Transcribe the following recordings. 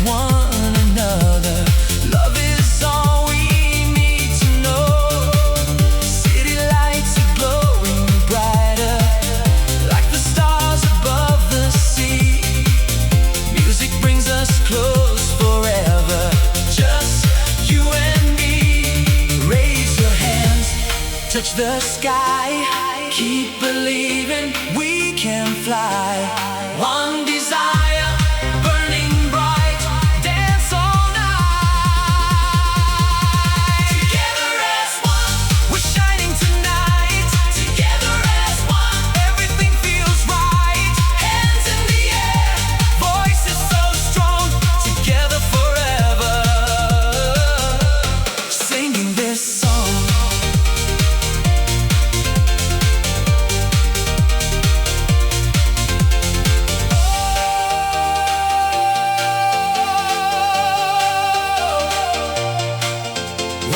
one another. Love is all we need to know. City lights are glowing brighter, like the stars above the sea. Music brings us close forever, just you and me. Raise your hands, touch the sky, keep believing we can fly. One desire, burning bright, dance all night. Together as one, we're shining tonight. Together as one, everything feels right. Hands in the air, voices so strong. Together forever, singing this song.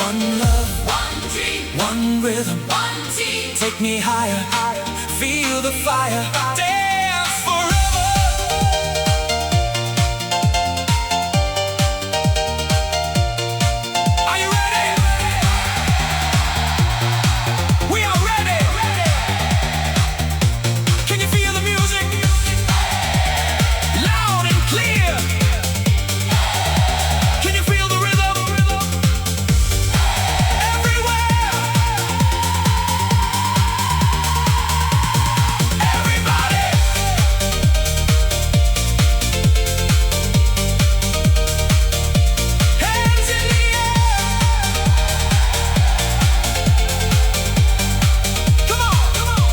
One love, one dream, one rhythm, one team. Take me higher, higher, feel the fire. Dance forever. Are you ready? We are ready. Can you feel the music? Loud and clear. Can you feel the rhythm? Everywhere. Everybody. Hands in the air. Come on, come on.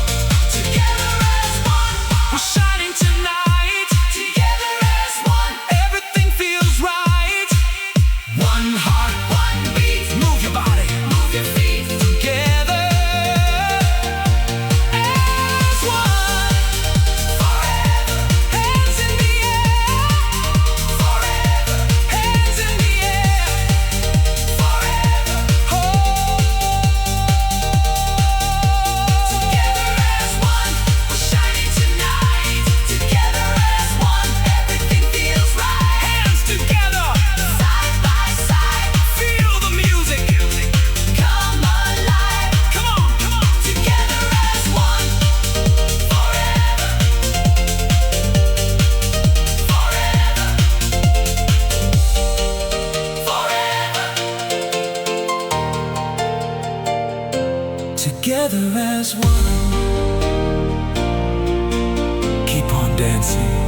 Together as one, we're shining tonight. Together as one, everything feels right. One heart, one beat. Move your body, move your feet. Together as one, forever. Hands in the air, forever. Hands in the air, forever. Oh. Together as one, we're shining tonight. Together as one, everything feels right. Hands together, side by side. Feel the music, come alive. Come on, come on. Together as one, forever, forever, forever. Together as one, keep on dancing.